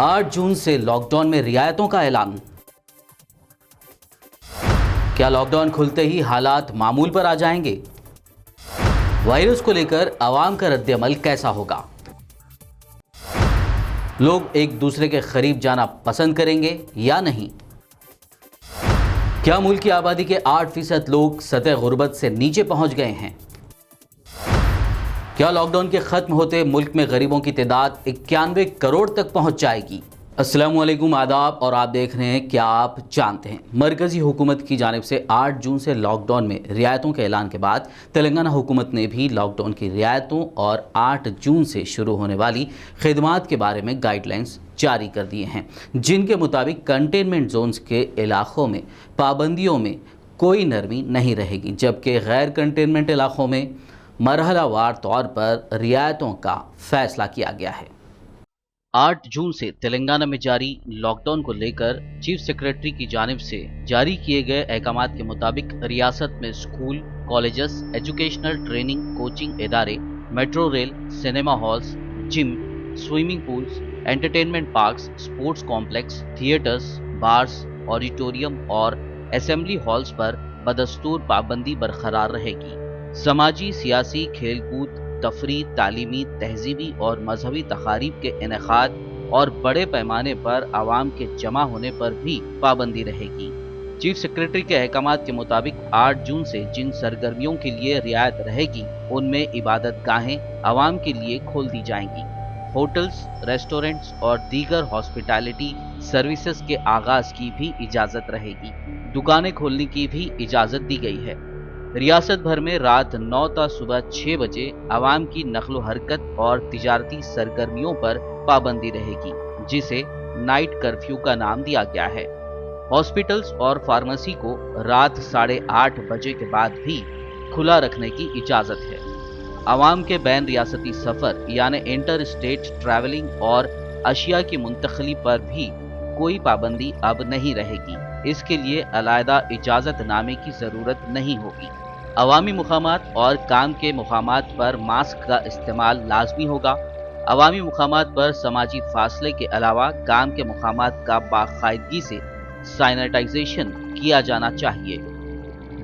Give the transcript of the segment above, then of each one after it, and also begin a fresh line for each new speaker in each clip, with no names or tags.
8 जून से लॉकडाउन में रियायतों का ऐलान। क्या लॉकडाउन खुलते ही हालात मामूल पर आ जाएंगे? वायरस को लेकर आवाम का रद्द-ए-अमल कैसा होगा? लोग एक दूसरे के करीब जाना पसंद करेंगे या नहीं? क्या मुल्क की आबादी के 8% लोग सतह गुर्बत से नीचे पहुंच गए हैं? क्या लॉकडाउन के खत्म होते मुल्क में गरीबों की तादाद 91 करोड़ तक पहुंच जाएगी? अस्सलाम वालेकुम, आदाब, और आप देख रहे हैं क्या आप जानते हैं। मरकजी हुकूमत की जानिब से 8 जून से लॉकडाउन में रियायतों के ऐलान के बाद तेलंगाना हुकूमत ने भी लॉकडाउन की रियायतों और 8 जून से शुरू होने वाली खिदमात के बारे में गाइडलाइंस जारी कर दिए हैं, जिनके मुताबिक कंटेनमेंट जोन्स के इलाकों में पाबंदियों में कोई नरमी नहीं रहेगी, जबकि गैर कंटेनमेंट इलाकों में मरहलावार तौर पर रियायतों का फैसला किया गया है। 8 जून से तेलंगाना में जारी लॉकडाउन को लेकर चीफ सेक्रेटरी की जानिब से जारी किए गए अहकामात के मुताबिक रियासत में school, colleges, educational training coaching इदारे, metro rail, cinema halls, gym, swimming pools, entertainment parks, sports complex, theatres, bars, auditorium और असेंबली हॉल्स पर बदस्तूर पाबंदी बरकरार रहेगी। समाजी, सियासी, खेलकूद, तफरीह, तालीमी, तहजीबी और मजहबी तकारीब के इनेकाद और बड़े पैमाने पर आवाम के जमा होने पर भी पाबंदी रहेगी। चीफ सेक्रेटरी के अहकामात के मुताबिक 8 जून से जिन सरगर्मियों के लिए रियायत रहेगी, उनमें इबादत गाहें आवाम के लिए खोल दी जाएंगी। होटल्स, रेस्टोरेंट्स और दीगर हॉस्पिटैलिटी सर्विसेज के आगाज की भी इजाज़त रहेगी। दुकानें खोलने की भी इजाज़त दी गई है। रियासत भर में रात 9 ता सुबह 6 बजे आवाम की नक्लो हरकत और तिजारती सरगर्मियों पर पाबंदी रहेगी, जिसे नाइट कर्फ्यू का नाम दिया गया है। हॉस्पिटल्स और फार्मेसी को रात 8:30 बजे के बाद भी खुला रखने की इजाज़त है। आवाम के बैन रियासती सफ़र यानी इंटर स्टेट ट्रैवलिंग और अशिया की मुंतकली पर भी कोई पाबंदी अब नहीं रहेगी। इसके लिए अलहदा इजाज़त नामे की ज़रूरत नहीं होगी। अवामी मुकामात और काम के मुकामात पर मास्क का इस्तेमाल लाजमी होगा। अवामी मुकामात पर समाजी फासले के अलावा काम के मुकामात का बाकायदगी से सैनिटाइजेशन किया जाना चाहिए।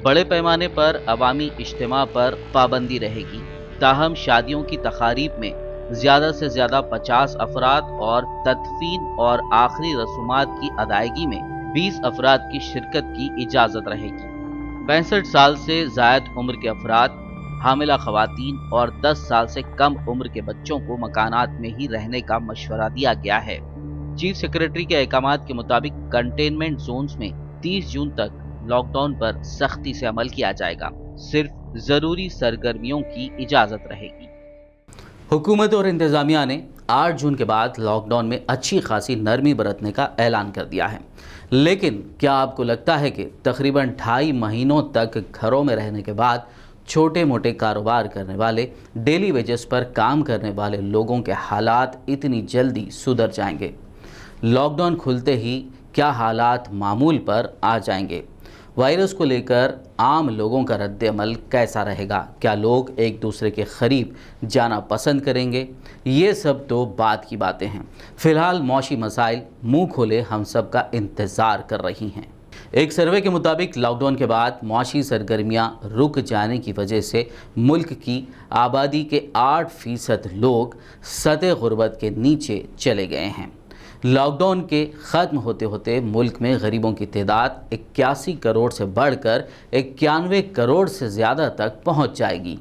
बड़े पैमाने पर अवामी इज्तिमा पर पाबंदी रहेगी, ताहम शादियों की तकारीब में ज़्यादा से ज़्यादा 50 अफराद और तदफीन और आखिरी रसूमात की अदायगी में 20 अफराद की शिरकत की इजाज़त रहेगी। 65 साल से ज़ायद उम्र के अफराद, हामिला ख़वातीन और 10 साल से कम उम्र के बच्चों को मकानात में ही रहने का मशवरा दिया गया है। चीफ सेक्रेटरी के अहकामात के मुताबिक कंटेनमेंट जोन्स में 30 जून तक लॉकडाउन पर सख्ती से अमल किया जाएगा। सिर्फ ज़रूरी सरगर्मियों की इजाज़त रहेगी। हुकूमत और इंतज़ामिया ने 8 जून के बाद लॉकडाउन में अच्छी खासी नरमी बरतने का ऐलान कर दिया है, लेकिन क्या आपको लगता है कि तकरीबन 2.5 महीनों तक घरों में रहने के बाद छोटे मोटे कारोबार करने वाले, डेली वेजेस पर काम करने वाले लोगों के हालात इतनी जल्दी सुधर जाएंगे? लॉकडाउन खुलते ही क्या हालात मामूल पर आ जाएंगे? वायरस को लेकर आम लोगों का रद्द-ए-अमल कैसा रहेगा? क्या लोग एक दूसरे के करीब जाना पसंद करेंगे? ये सब तो बात की बातें हैं। फ़िलहाल मौशी मसाइल मुंह खोले हम सब का इंतज़ार कर रही हैं। एक सर्वे के मुताबिक लॉकडाउन के बाद मौशी सरगर्मियां रुक जाने की वजह से मुल्क की आबादी के 8% लोग सतह गुर्बत के नीचे चले गए हैं। लॉकडाउन के ख़त्म होते होते मुल्क में गरीबों की तादाद 81 करोड़ से बढ़कर 91 करोड़ से ज़्यादा तक पहुंच जाएगी।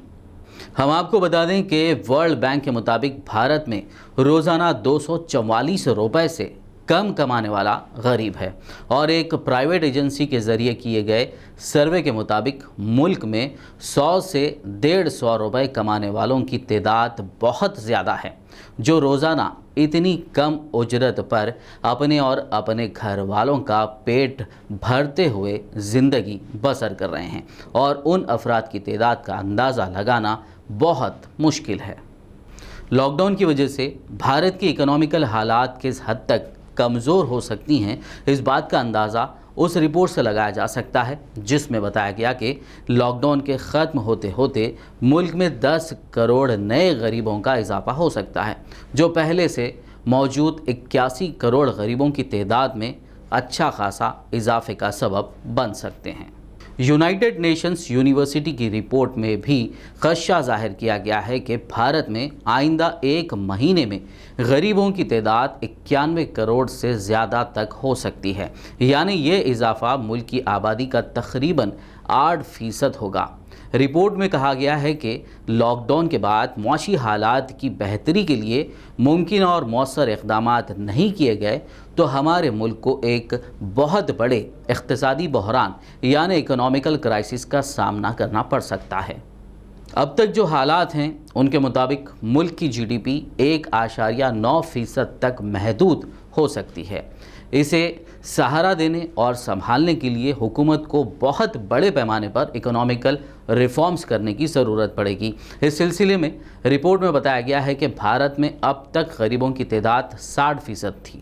हम आपको बता दें कि वर्ल्ड बैंक के मुताबिक भारत में रोज़ाना 244 रुपये से कम कमाने वाला गरीब है, और एक प्राइवेट एजेंसी के ज़रिए किए गए सर्वे के मुताबिक मुल्क में 100 से 150 रुपये कमाने वालों की तादाद बहुत ज़्यादा है, जो रोज़ाना इतनी कम उजरत पर अपने और अपने घर वालों का पेट भरते हुए ज़िंदगी बसर कर रहे हैं, और उन अफराद की तादाद का अंदाज़ा लगाना बहुत मुश्किल है। लॉकडाउन की वजह से भारत की इकोनॉमिकल हालात किस हद तक कमज़ोर हो सकती हैं, इस बात का अंदाज़ा उस रिपोर्ट से लगाया जा सकता है जिसमें बताया गया कि लॉकडाउन के ख़त्म होते होते मुल्क में 10 करोड़ नए गरीबों का इजाफा हो सकता है, जो पहले से موجود 81 کروڑ غریبوں کی تعداد میں اچھا خاصا اضافے کا سبب بن سکتے ہیں۔ یونائٹڈ نیشنز یونیورسٹی کی رپورٹ میں بھی خدشہ ظاہر کیا گیا ہے کہ بھارت میں آئندہ ایک مہینے میں غریبوں کی تعداد 91 کروڑ سے زیادہ تک ہو سکتی ہے، یعنی یہ اضافہ ملک کی آبادی کا تقریباً 8% ہوگا۔ رپورٹ میں کہا گیا ہے کہ لاک ڈاؤن کے بعد معاشی حالات کی بہتری کے لیے ممکن اور مؤثر اقدامات نہیں کیے گئے تو ہمارے ملک کو ایک بہت بڑے اقتصادی بحران یعنی اکنامیکل کرائسس کا سامنا کرنا پڑ سکتا ہے۔ اب تک جو حالات ہیں ان کے مطابق ملک کی جی ڈی پی 1.9% تک محدود ہو سکتی ہے۔ اسے سہارا دینے اور سنبھالنے کے لیے حکومت کو بہت بڑے پیمانے پر اکنامیکل ریفارمز کرنے کی ضرورت پڑے گی۔ اس سلسلے میں رپورٹ میں بتایا گیا ہے کہ بھارت میں اب تک غریبوں کی تعداد 60% تھی،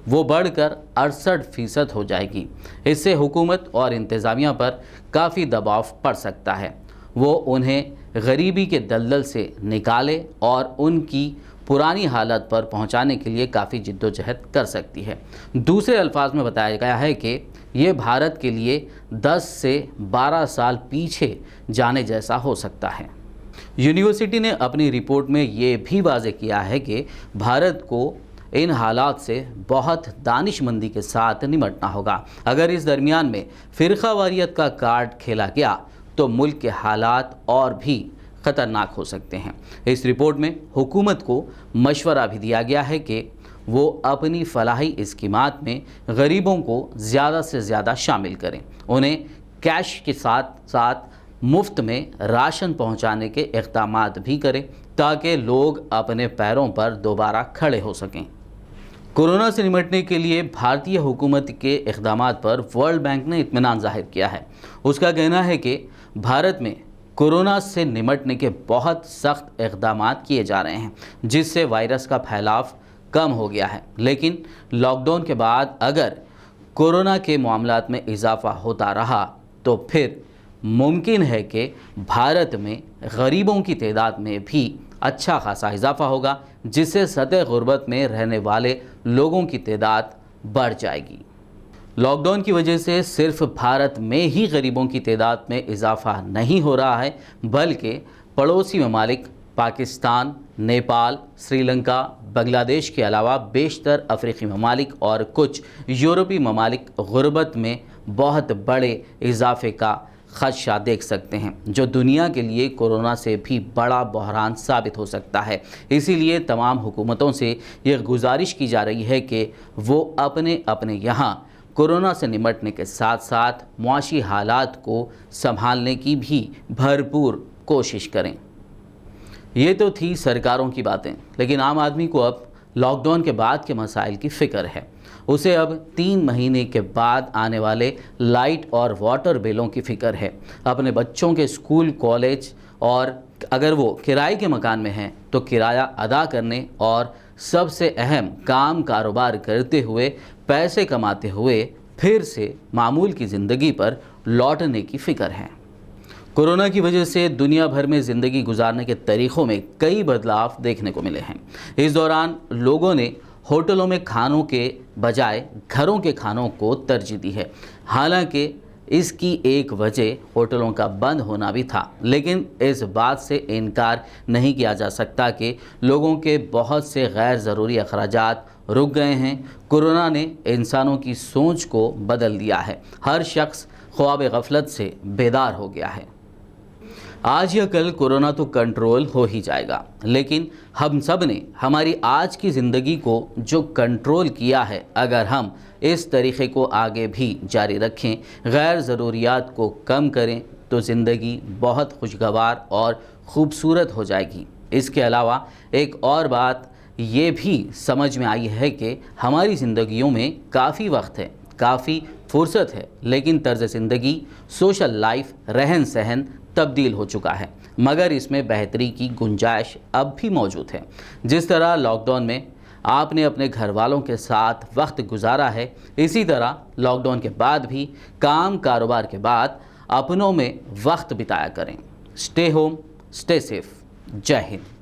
وہ بڑھ کر 68% ہو جائے گی۔ اس سے حکومت اور انتظامیہ پر کافی دباؤ پڑ سکتا ہے، وہ انہیں غریبی کے دلدل سے نکالے اور ان کی پرانی حالت پر پہنچانے کے لیے کافی جد و جہد کر سکتی ہے۔ دوسرے الفاظ میں بتایا گیا ہے کہ یہ بھارت کے لیے 10 سے 12 سال پیچھے جانے جیسا ہو سکتا ہے۔ یونیورسٹی نے اپنی رپورٹ میں یہ بھی واضح کیا ہے کہ بھارت کو ان حالات سے بہت دانش مندی کے ساتھ نمٹنا ہوگا۔ اگر اس درمیان میں فرقہ واریت کا کارڈ کھیلا گیا تو ملک کے حالات اور بھی خطرناک ہو سکتے ہیں۔ اس رپورٹ میں حکومت کو مشورہ بھی دیا گیا ہے کہ وہ اپنی فلاحی اسکیمات میں غریبوں کو زیادہ سے زیادہ شامل کریں، انہیں کیش کے ساتھ ساتھ مفت میں راشن پہنچانے کے اقدامات بھی کریں تاکہ لوگ اپنے پیروں پر دوبارہ کھڑے ہو سکیں۔ کورونا سے نمٹنے کے لیے بھارتی حکومت کے اقدامات پر ورلڈ بینک نے اطمینان ظاہر کیا ہے۔ اس کا کہنا ہے کہ بھارت میں کورونا سے نمٹنے کے بہت سخت اقدامات کیے جا رہے ہیں، جس سے وائرس کا پھیلاؤ کم ہو گیا ہے، لیکن لاک ڈاؤن کے بعد اگر کورونا کے معاملات میں اضافہ ہوتا رہا تو پھر ممکن ہے کہ بھارت میں غریبوں کی تعداد میں بھی اچھا خاصا اضافہ ہوگا، جس سے سطح غربت میں رہنے والے لوگوں کی تعداد بڑھ جائے گی۔ لاک ڈاؤن کی وجہ سے صرف بھارت میں ہی غریبوں کی تعداد میں اضافہ نہیں ہو رہا ہے، بلکہ پڑوسی ممالک پاکستان، نیپال، سری لنکا، بنگلہ دیش کے علاوہ بیشتر افریقی ممالک اور کچھ یورپی ممالک غربت میں بہت بڑے اضافے کا خدشہ دیکھ سکتے ہیں، جو دنیا کے لیے کورونا سے بھی بڑا بحران ثابت ہو سکتا ہے۔ اسی لیے تمام حکومتوں سے یہ گزارش کی جا رہی ہے کہ وہ اپنے یہاں کورونا سے نمٹنے کے ساتھ ساتھ معاشی حالات کو سنبھالنے کی بھی بھرپور کوشش کریں۔ یہ تو تھی سرکاروں کی باتیں، لیکن عام آدمی کو اب لاک ڈاؤن کے بعد کے مسائل کی فکر ہے۔ اسے اب 3 مہینے کے بعد آنے والے لائٹ اور واٹر بلوں کی فکر ہے، اپنے بچوں کے اسکول، کالج اور اگر وہ کرائے کے مکان میں ہیں تو کرایہ ادا کرنے اور سب سے اہم کام کاروبار کرتے ہوئے پیسے کماتے ہوئے پھر سے معمول کی زندگی پر لوٹنے کی فکر ہے۔ کورونا کی وجہ سے دنیا بھر میں زندگی گزارنے کے طریقوں میں کئی بدلاؤ دیکھنے کو ملے ہیں۔ اس دوران لوگوں نے ہوٹلوں میں کھانوں کے بجائے گھروں کے کھانوں کو ترجیح دی ہے۔ حالانکہ اس کی ایک وجہ ہوٹلوں کا بند ہونا بھی تھا، لیکن اس بات سے انکار نہیں کیا جا سکتا کہ لوگوں کے بہت سے غیر ضروری اخراجات رک گئے ہیں۔ کورونا نے انسانوں کی سوچ کو بدل دیا ہے، ہر شخص خواب غفلت سے بیدار ہو گیا ہے۔ آج یا کل کورونا تو کنٹرول ہو ہی جائے گا، لیکن ہم سب نے ہماری آج کی زندگی کو جو کنٹرول کیا ہے، اگر ہم اس طریقے کو آگے بھی جاری رکھیں، غیر ضروریات کو کم کریں تو زندگی بہت خوشگوار اور خوبصورت ہو جائے گی۔ اس کے علاوہ ایک اور بات یہ بھی سمجھ میں آئی ہے کہ ہماری زندگیوں میں کافی وقت ہے، کافی فرصت ہے، لیکن طرز زندگی، سوشل لائف، رہن سہن تبدیل ہو چکا ہے، مگر اس میں بہتری کی گنجائش اب بھی موجود ہے۔ جس طرح لاک ڈاؤن میں آپ نے اپنے گھر والوں کے ساتھ وقت گزارا ہے، اسی طرح لاک ڈاؤن کے بعد بھی کام کاروبار کے بعد اپنوں میں وقت بتایا کریں۔ Stay home, stay safe. جے ہند۔